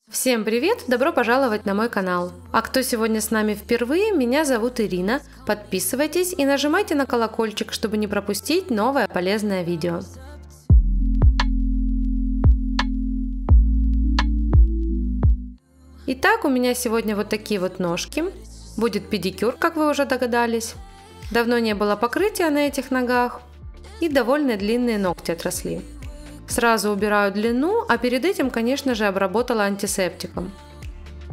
Всем привет! Добро пожаловать на мой канал! А кто сегодня с нами впервые, меня зовут Ирина. Подписывайтесь и нажимайте на колокольчик, чтобы не пропустить новое полезное видео. Итак, у меня сегодня вот такие вот ножки. Будет педикюр, как вы уже догадались. Давно не было покрытия на этих ногах. И довольно длинные ногти отросли. Сразу убираю длину, а перед этим, конечно же, обработала антисептиком.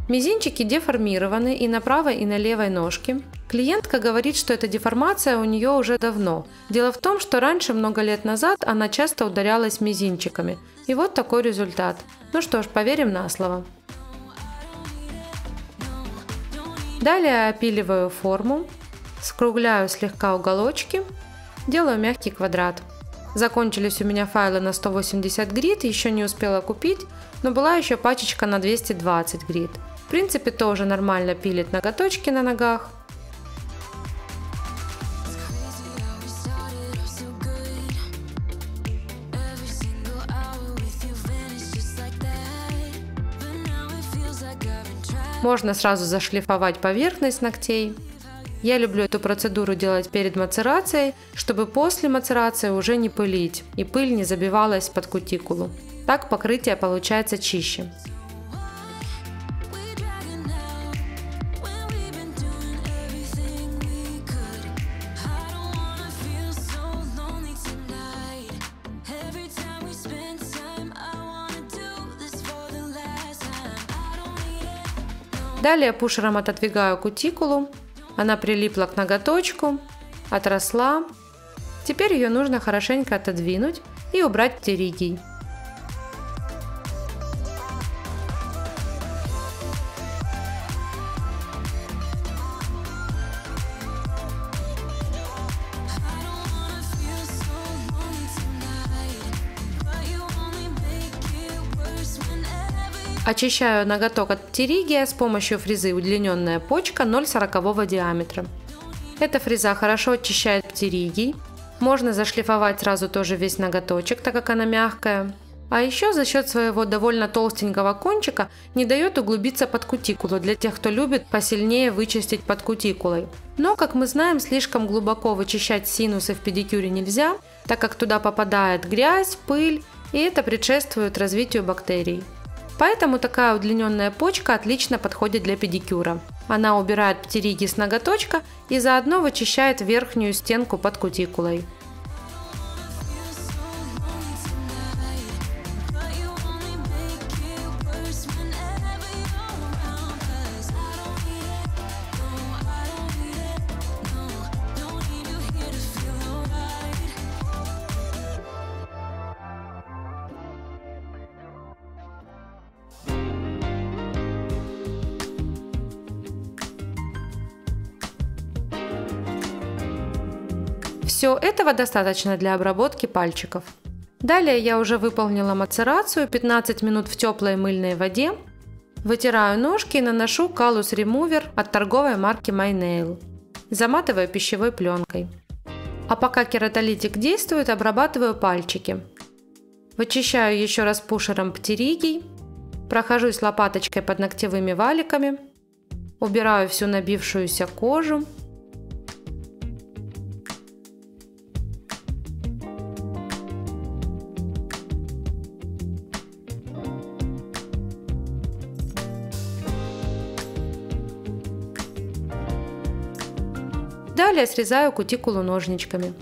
Мизинчики деформированы и на правой, и на левой ножке. Клиентка говорит, что эта деформация у нее уже давно. Дело в том, что раньше, много лет назад, она часто ударялась мизинчиками. И вот такой результат. Ну что ж, поверим на слово. Далее опиливаю форму, скругляю слегка уголочки, делаю мягкий квадрат. Закончились у меня файлы на 180 грит, еще не успела купить, но была еще пачечка на 220 грит. В принципе, тоже нормально пилит ноготочки на ногах. Можно сразу зашлифовать поверхность ногтей. Я люблю эту процедуру делать перед мацерацией, чтобы после мацерации уже не пылить и пыль не забивалась под кутикулу. Так покрытие получается чище. Далее пушером отодвигаю кутикулу. Она прилипла к ноготочку, отросла. Теперь ее нужно хорошенько отодвинуть и убрать птеригий. Очищаю ноготок от птеригия с помощью фрезы удлиненная почка 0,40 диаметра. Эта фреза хорошо очищает птеригий. Можно зашлифовать сразу тоже весь ноготочек, так как она мягкая. А еще за счет своего довольно толстенького кончика не дает углубиться под кутикулу для тех, кто любит посильнее вычистить под кутикулой. Но, как мы знаем, слишком глубоко вычищать синусы в педикюре нельзя, так как туда попадает грязь, пыль, и это предшествует развитию бактерий. Поэтому такая удлиненная почка отлично подходит для педикюра. Она убирает птеригий с ноготочка и заодно вычищает верхнюю стенку под кутикулой. Все этого достаточно для обработки пальчиков. Далее я уже выполнила мацерацию 15 минут в теплой мыльной воде. Вытираю ножки и наношу Callus Remover от торговой марки My Nail. Заматываю пищевой пленкой. А пока кератолитик действует, обрабатываю пальчики. Вычищаю еще раз пушером птеригий. Прохожусь лопаточкой под ногтевыми валиками. Убираю всю набившуюся кожу. Далее срезаю кутикулу ножничками.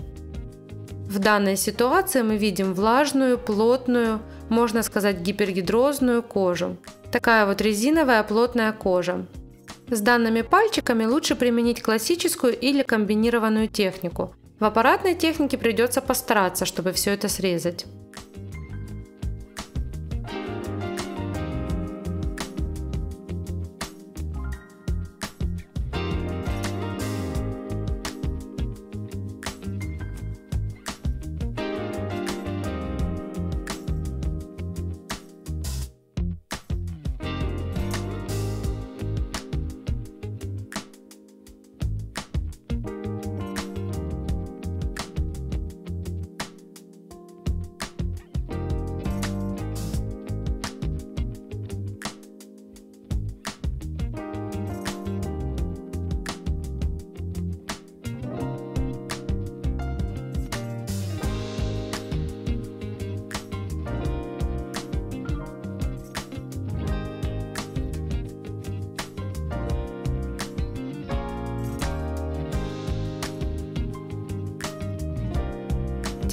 В данной ситуации мы видим влажную, плотную, можно сказать гипергидрозную кожу. Такая вот резиновая плотная кожа. С данными пальчиками лучше применить классическую или комбинированную технику. В аппаратной технике придется постараться, чтобы все это срезать.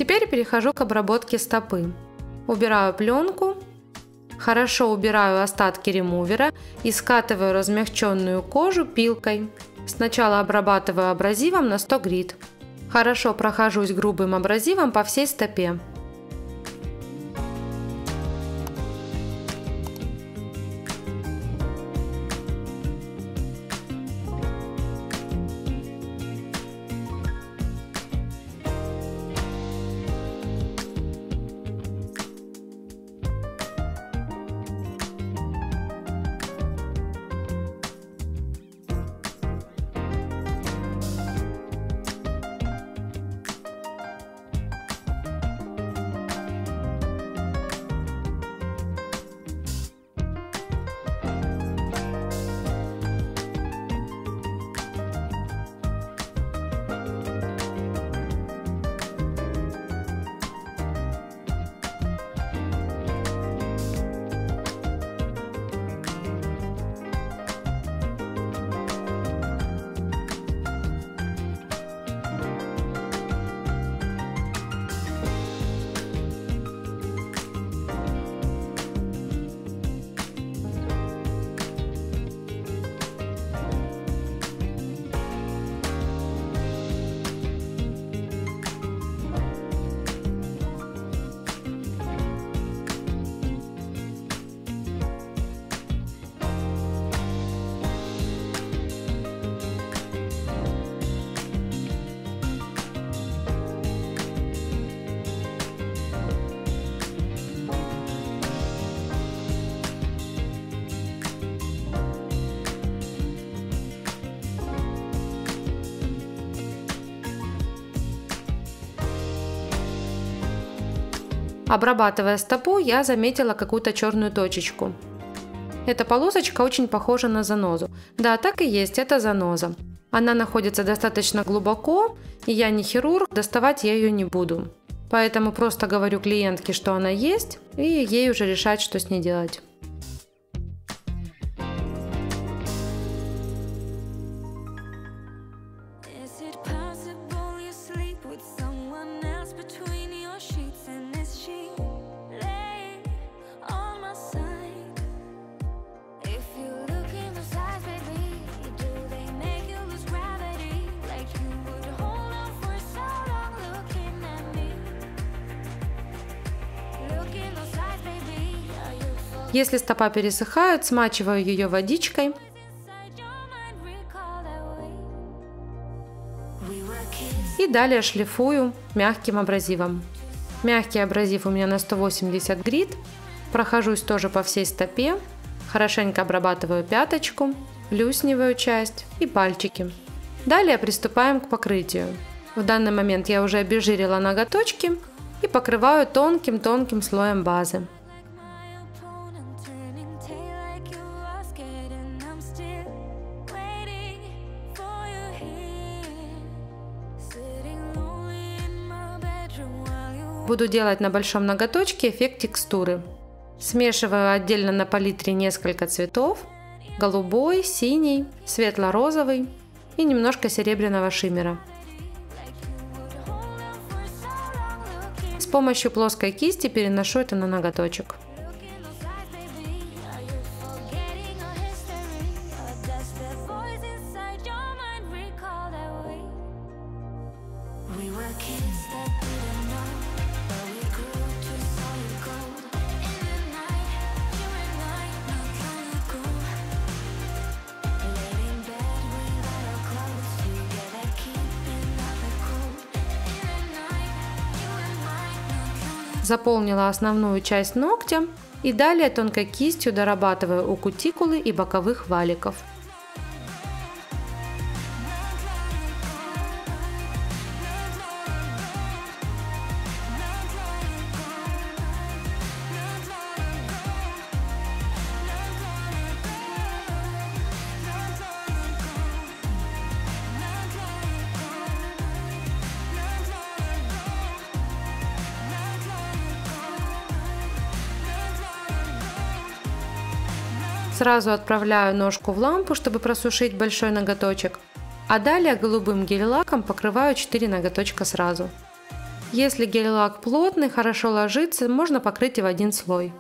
Теперь перехожу к обработке стопы. Убираю пленку, хорошо убираю остатки ремувера и скатываю размягченную кожу пилкой. Сначала обрабатываю абразивом на 100 грит. Хорошо прохожусь грубым абразивом по всей стопе. Обрабатывая стопу, я заметила какую-то черную точечку. Эта полосочка очень похожа на занозу. Да, так и есть, это заноза. Она находится достаточно глубоко, и я не хирург, доставать я ее не буду. Поэтому просто говорю клиентке, что она есть, и ей уже решать, что с ней делать. Если стопа пересыхает, смачиваю ее водичкой. И далее шлифую мягким абразивом. Мягкий абразив у меня на 180 грит. Прохожусь тоже по всей стопе. Хорошенько обрабатываю пяточку, плюсневую часть и пальчики. Далее приступаем к покрытию. В данный момент я уже обезжирила ноготочки и покрываю тонким-тонким слоем базы. Буду делать на большом ноготочке эффект текстуры. Смешиваю отдельно на палитре несколько цветов: голубой, синий, светло-розовый и немножко серебряного шиммера. С помощью плоской кисти переношу это на ноготочек. Заполнила основную часть ногтя и далее тонкой кистью дорабатываю у кутикулы и боковых валиков. Сразу отправляю ножку в лампу, чтобы просушить большой ноготочек, а далее голубым гель-лаком покрываю 4 ноготочка сразу. Если гель-лак плотный, хорошо ложится, можно покрыть и в один слой.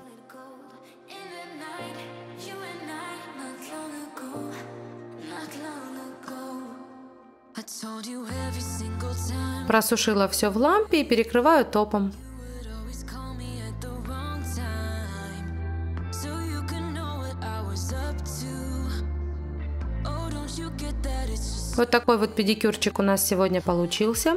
Просушила все в лампе и перекрываю топом. Вот такой вот педикюрчик у нас сегодня получился.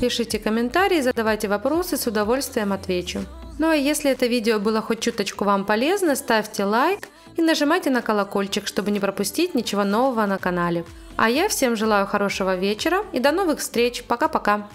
Пишите комментарии, задавайте вопросы, с удовольствием отвечу. Ну а если это видео было хоть чуточку вам полезно, ставьте лайк и нажимайте на колокольчик, чтобы не пропустить ничего нового на канале. А я всем желаю хорошего вечера и до новых встреч. Пока-пока!